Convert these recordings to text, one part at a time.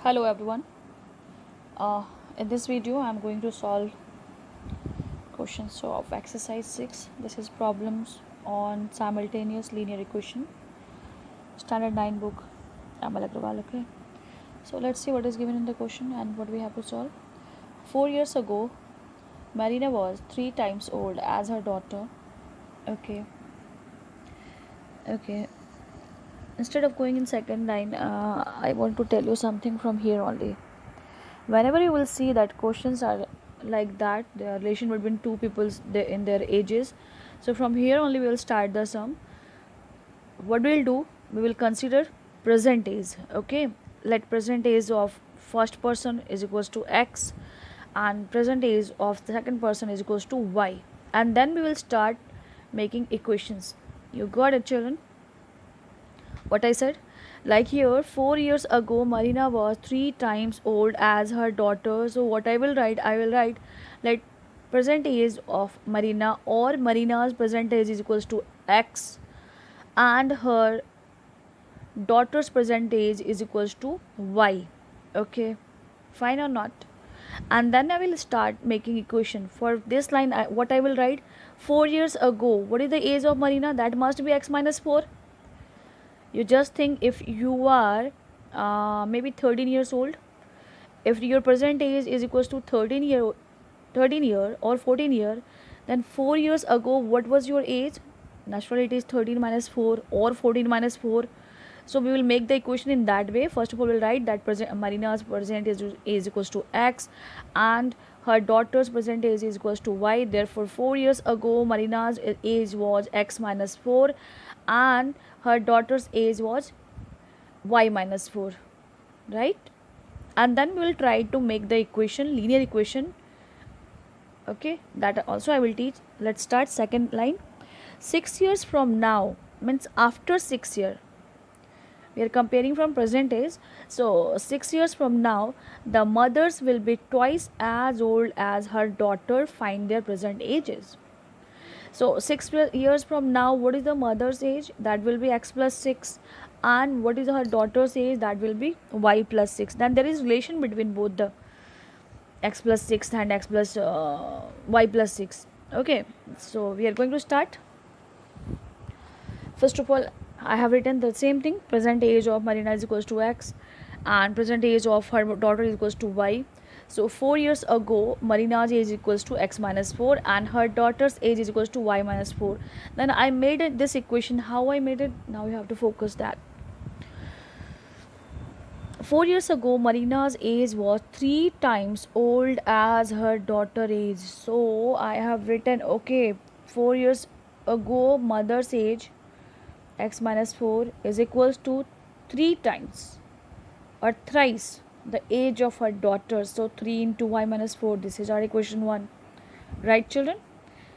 Hello everyone. Uh, in this video, I'm going to solve questions of exercise 6. This is problems on simultaneous linear equation, standard 9 book, Amal Agrawal. Okay. So let's see what is given in the question and what we have to solve. 4 years ago, Marina was 3 times old as her daughter. Okay. Okay. Instead of going in second line, I want to tell you something from here only. Whenever you will see that questions are like that, the relation between two people's in their ages, so from here only we will start the sum. What we'll do, we will consider present age. Okay, let present age of first person is equals to x and present age of the second person is equals to y, and then we will start making equations. You got it, children? What I said? Like here, 4 years ago, Marina was 3 times old as her daughter. So what I will write let present age of Marina or Marina's present age is equals to x and her daughter's present age is equals to y. Okay, fine or not? And then I will start making equation for this line. What I will write, 4 years ago, what is the age of Marina? That must be x minus 4. You just think, if you are maybe 13 years old, if your present age is equals to 13 year or 14 year, then 4 years ago what was your age? Naturally it is 13 minus 4 or 14 minus 4. So we will make the equation in that way. First of all, we'll write that Marina's present age is equals to x and her daughter's present age is equals to y. Therefore 4 years ago Marina's age was x minus 4 and her daughter's age was y minus 4, right? And then we will try to make the equation, linear equation. Okay, that also I will teach. Let's start second line. 6 years from now means after 6 year. We are comparing from present age. So 6 years from now, the mothers will be twice as old as her daughter. Find their present ages. So 6 years from now, what is the mother's age? That will be x plus 6. And what is her daughter's age? That will be y plus 6. Then there is relation between both the x plus 6 and x plus y plus 6. Okay, so we are going to start. First of all, I have written the same thing. Present age of Marina is equals to x and present age of her daughter is equals to y. So 4 years ago, Marina's age is equals to x minus 4 and her daughter's age is equals to y minus 4. Then I made this equation. How I made it? Now you have to focus that. 4 years ago, Marina's age was 3 times old as her daughter age. So I have written, okay, 4 years ago, mother's age x minus 4 is equals to 3 times or thrice the age of her daughter. So 3 into y minus 4, this is our equation 1, right, children?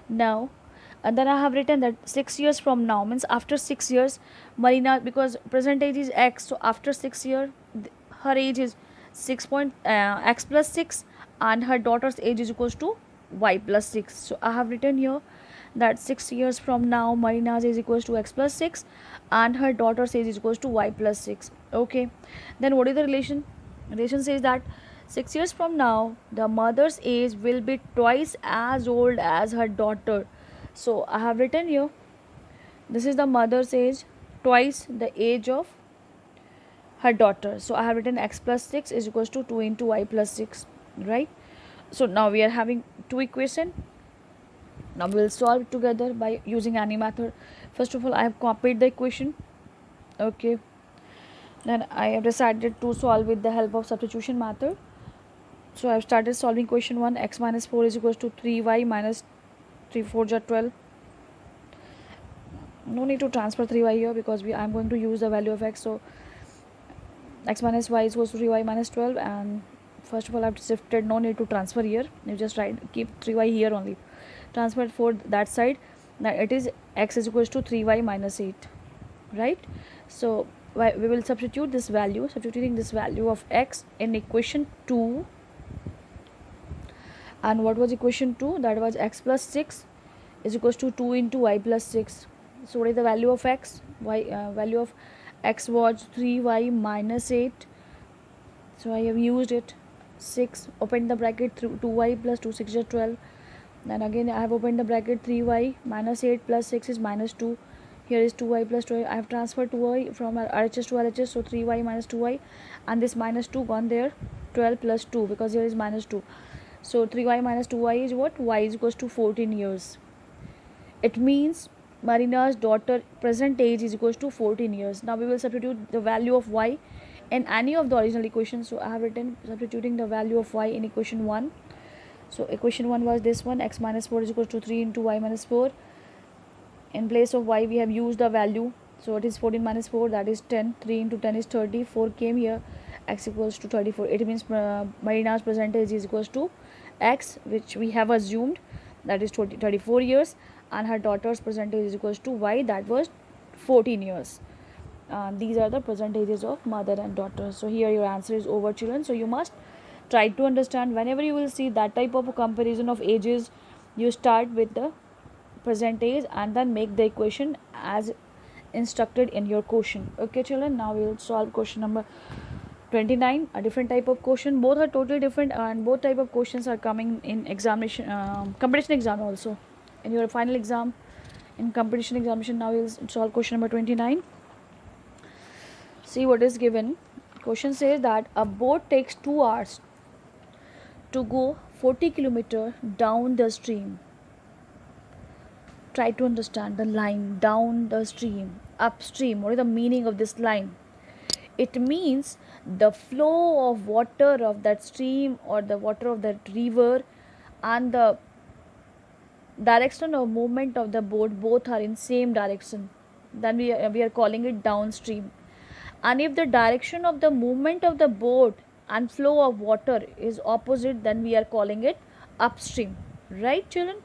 Now, and then I have written that 6 years from now means after 6 years, Marina, because present age is x, so after 6 year her age is x plus 6 and her daughter's age is equals to y plus 6. So I have written here that 6 years from now Marina's age is equals to x plus 6 and her daughter's age is equals to y plus 6. Okay, then what is the relation? Relation says that 6 years from now the mother's age will be twice as old as her daughter. So I have written here, this is the mother's age twice the age of her daughter. So I have written x plus 6 is equals to 2 into y plus 6, right? So now we are having two equation. Now we will solve it together by using any method. First of all, I have copied the equation. Okay, then I have decided to solve with the help of substitution method. So I have started solving question 1. X minus 4 is equals to 3y minus 3 4 are 12. No need to transfer 3y here because I am going to use the value of x. So x minus y is equals to 3y minus 12, and first of all I have shifted, no need to transfer here. You just write, keep 3y here only, transfer for that side. Now it is x is equals to 3y minus 8, right? So we will substitute this value, substituting this value of x in equation 2. And what was equation 2? That was x plus 6 is equals to 2 into y plus 6. So what is the value of x? Value of x was 3y minus 8 So I have used it. 6, open the bracket through 2y plus 2 6 is 12. Then again I have opened the bracket, 3y minus 8 plus 6 is minus 2. Here is 2y plus 2y. I have transferred 2y from RHS to LHS, so 3y minus 2y, and this minus 2 gone there. 12 plus 2, because here is minus 2. So 3y minus 2y is what? Y is equals to 14 years. It means Marina's daughter present age is equals to 14 years. Now we will substitute the value of y in any of the original equations. So I have written substituting the value of y in equation 1. So equation 1 was this one, x minus 4 is equals to 3 into y minus 4. In place of y we have used the value. So it is 14 minus 4, that is 10. 3 into 10 is 30. 4 came here, x equals to 34. It means Marina's percentage is equals to x, which we have assumed, that is 34 years, and her daughter's percentage is equals to y, that was 14 years. These are the percentages of mother and daughter. So here your answer is over, children. So you must try to understand, whenever you will see that type of a comparison of ages, you start with the percentage and then make the equation as instructed in your question. Okay children, now we will solve question number 29, a different type of question. Both are totally different, and both type of questions are coming in examination, competition exam also. In your final exam, in competition examination, now we will solve question number 29. See what is given. Question says that a boat takes 2 hours to go 40 kilometers down the stream. Try to understand the line down the stream, upstream. What is the meaning of this line? It means the flow of water of that stream or the water of that river and the direction of movement of the boat, both are in same direction. Then we are calling it downstream. And if the direction of the movement of the boat and flow of water is opposite, then we are calling it upstream. Right children?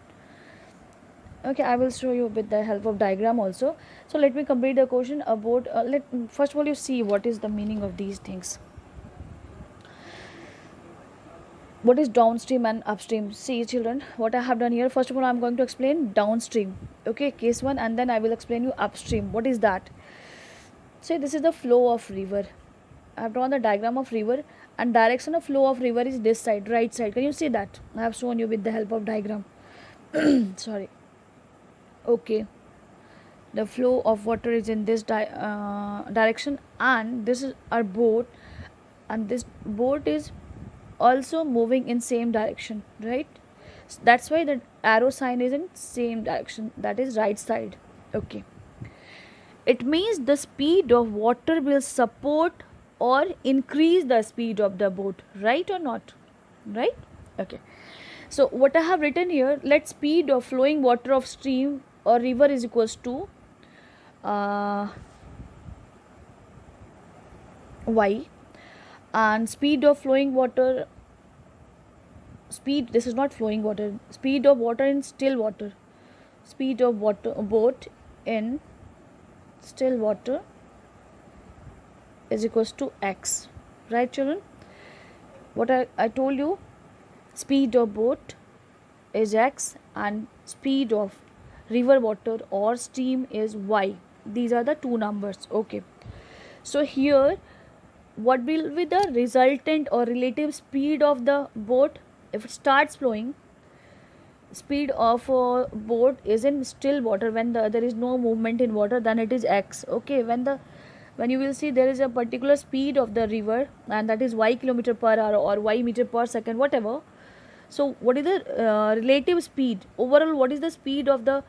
Okay, I will show you with the help of diagram also. So let me complete the question about first of all you see what is the meaning of these things. What is downstream and upstream? See children, what I have done here, first of all I am going to explain downstream, okay, case 1, and then I will explain you upstream. What is that? See, this is the flow of river. I have drawn the diagram of river, and direction of flow of river is this side, right side. Can you see that? I have shown you with the help of diagram. Sorry. Okay, the flow of water is in this direction, and this is our boat, and this boat is also moving in same direction, right? That's why the arrow sign is in same direction, that is right side. Okay, it means the speed of water will support or increase the speed of the boat, right or not? Right? Okay, so what I have written here, let speed of flowing water of stream or river is equals to y, and speed of flowing water, speed, this is not flowing water, speed of water in still water, speed of water boat in still water is equals to x. Right children? What I told you, speed of boat is x and speed of river water or stream is y. These are the two numbers. Okay, so here what will be the resultant or relative speed of the boat if it starts flowing? Speed of a boat is in still water, when there is no movement in water, then it is x. Okay, when you will see there is a particular speed of the river, and that is y kilometer per hour or y meter per second, whatever. So what is the relative speed overall? What is the speed of the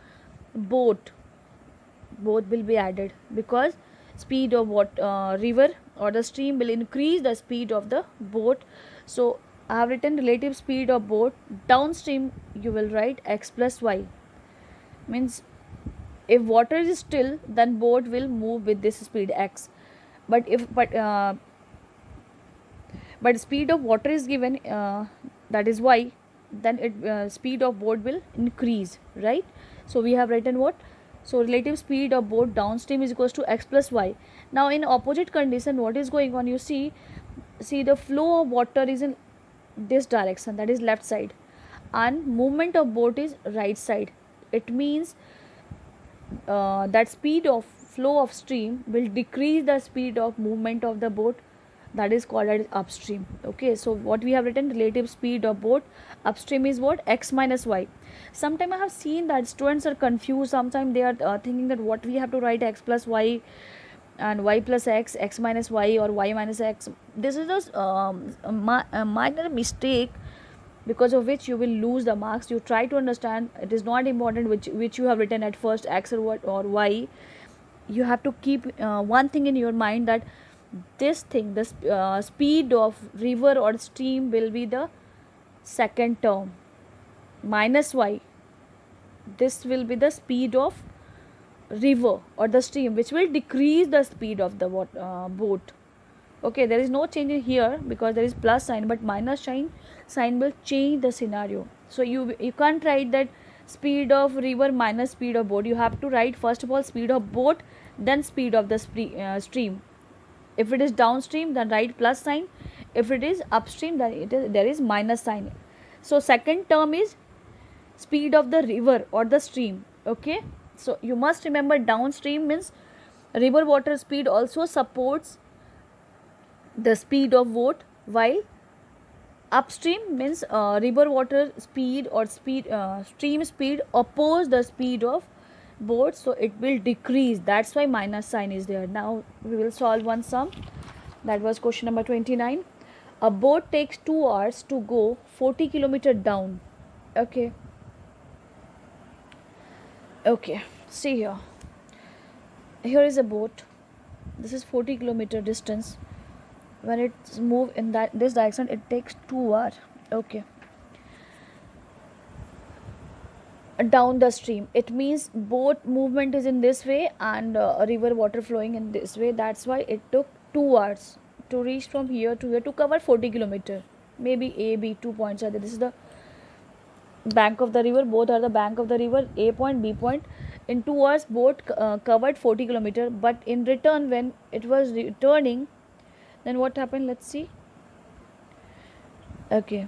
boat? Both will be added, because speed of what river or the stream will increase the speed of the boat. So I have written relative speed of boat. Downstream you will write x plus y, means if water is still, then boat will move with this speed x, but if but speed of water is given, that is y, then it speed of boat will increase, right? So we have written what? So relative speed of boat downstream is equals to x plus y. Now in opposite condition, what is going on? You see the flow of water is in this direction, that is left side, and movement of boat is right side. It means that speed of flow of stream will decrease the speed of movement of the boat, that is called as upstream. Okay, so what we have written, relative speed of boat upstream is what, x minus y. Sometimes I have seen that students are confused. Sometimes they are thinking that what we have to write, x plus y and y plus x, x minus y, or y minus x. This is a minor mistake because of which you will lose the marks. You try to understand, it is not important which you have written at first, x or what or y. You have to keep one thing in your mind, that this thing, the speed of river or stream will be the second term, minus y, this will be the speed of river or the stream, which will decrease the speed of the boat. Okay, there is no change in here because there is plus sign, but minus sign will change the scenario. So you can't write that speed of river minus speed of boat. You have to write first of all speed of boat, then speed of the stream. If it is downstream, then write plus sign. If it is upstream, then there is minus sign. So second term is speed of the river or the stream. Okay, so you must remember, downstream means river water speed also supports the speed of boat, while upstream means river water speed or stream speed oppose the speed of boat, so it will decrease. That's why minus sign is there. Now we will solve one sum. That was question number 29. A boat takes 2 hours to go 40 kilometer down. Okay, see here. Here is a boat. This is 40 kilometer distance. When it's move in this direction, it takes 2 hours. Okay, down the stream, it means boat movement is in this way and river water flowing in this way. That's why it took 2 hours to reach from here to here, to cover 40 kilometer. Maybe A, B, 2 points are there. This is the bank of the river, both are the bank of the river, A point, B point. In 2 hours boat covered 40 kilometer, but in return, when it was returning, then what happened, let's see. Okay,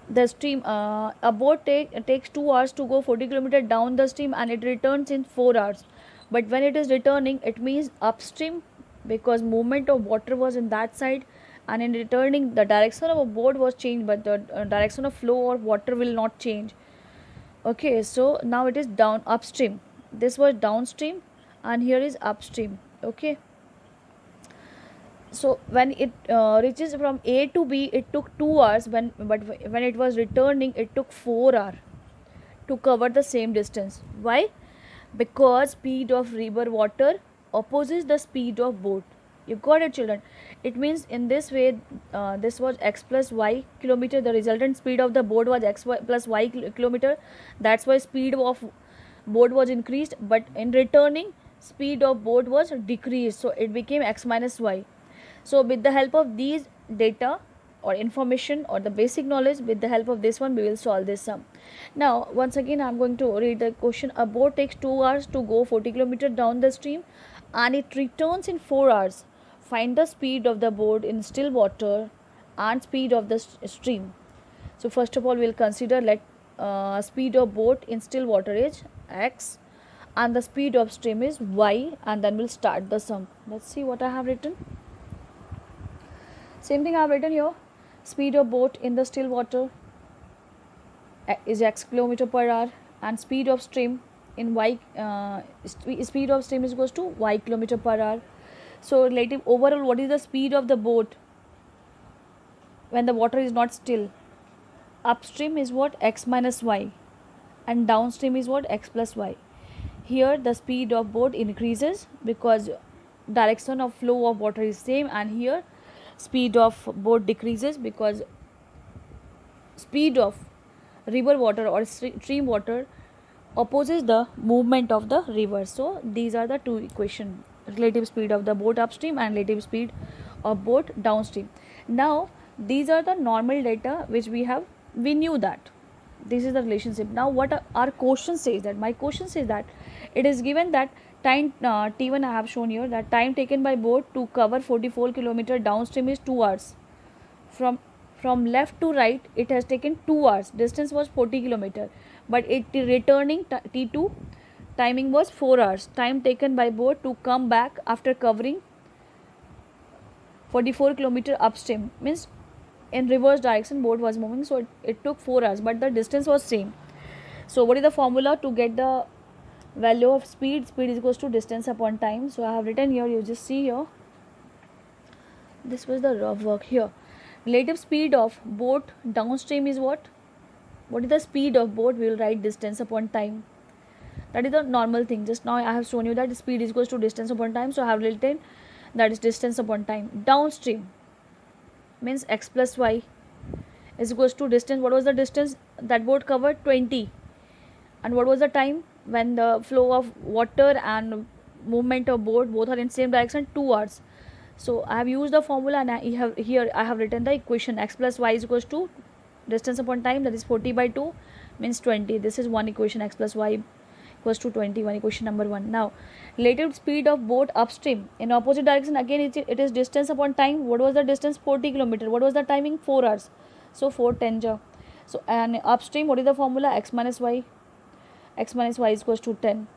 the stream, a boat takes 2 hours to go 40 kilometer down the stream, and it returns in 4 hours. But when it is returning, it means upstream, because movement of water was in that side, and in returning the direction of a boat was changed, but the direction of flow of water will not change. Okay, so now it is down upstream. This was downstream and here is upstream. Okay, so when it reaches from A to B, it took 2 hours, but when it was returning, it took 4 hours to cover the same distance. Why? Because speed of river water opposes the speed of boat. You got it, children? It means in this way, this was x plus y kilometer. The resultant speed of the boat was x plus y kilometer. That's why speed of boat was increased, but in returning, speed of boat was decreased, so it became x minus y. So with the help of these data or information or the basic knowledge, with the help of this one, we will solve this sum. Now once again, I am going to read the question. A boat takes 2 hours to go 40 kilometers down the stream, and it returns in 4 hours. Find the speed of the boat in still water and speed of the stream. So first of all, we will consider, let speed of boat in still water is x and the speed of stream is y, and then we'll start the sum. Let's see what I have written. Same thing I have written here. Speed of boat in the still water is x kilometer per hour, and speed of stream in y speed of stream is equals to y kilometer per hour. So relative overall, what is the speed of the boat when the water is not still? Upstream is what, x minus y, and downstream is what, x plus y. Here the speed of boat increases because direction of flow of water is same, and here speed of boat decreases because speed of river water or stream water opposes the movement of the river. So these are the two equations: relative speed of the boat upstream and relative speed of boat downstream. Now these are the normal data which we knew that this is the relationship. Now what our question says, that my question says that it is given that time t1 I have shown here, that time taken by boat to cover 44 kilometer downstream is 2 hours. From left to right, it has taken 2 hours. Distance was 40 kilometer, but it returning t2 timing was 4 hours. Time taken by boat to come back after covering 44 kilometer upstream, means in reverse direction boat was moving, so it took 4 hours, but the distance was same. So what is the formula to get the value of speed? Speed is equals to distance upon time. So I have written here, you just see here, this was the rough work here. Relative speed of boat downstream is what is the speed of boat? We will write distance upon time. That is the normal thing. Just now I have shown you that speed is equals to distance upon time, so I have written that is distance upon time. Downstream means x plus y is equals to distance. What was the distance that boat covered? 20. And what was the time when the flow of water and movement of boat both are in same direction? 2 hours. So I have used the formula, and I have written the equation. X plus y is equals to distance upon time, that is 40 by 2 means 20. This is one equation, x plus y equals to 21, equation number 1. Now relative speed of boat upstream in opposite direction, again it is distance upon time. What was the distance? 40 kilometer. What was the timing? 4 hours. So 4 10 ja. So and upstream, what is the formula? X minus y is equals to 10.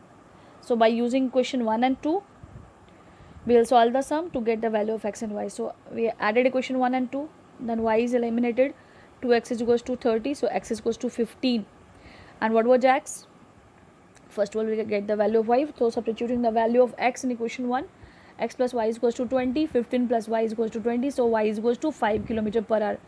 So by using equation 1 and 2, we will solve the sum to get the value of x and y. So we added equation 1 and 2, then y is eliminated. 2x is equals to 30, so x is equals to 15. And what was x? First of all, we get the value of y. So substituting the value of x in equation 1, x plus y is equals to 20, 15 plus y is equals to 20, so y is equals to 5 km per hour.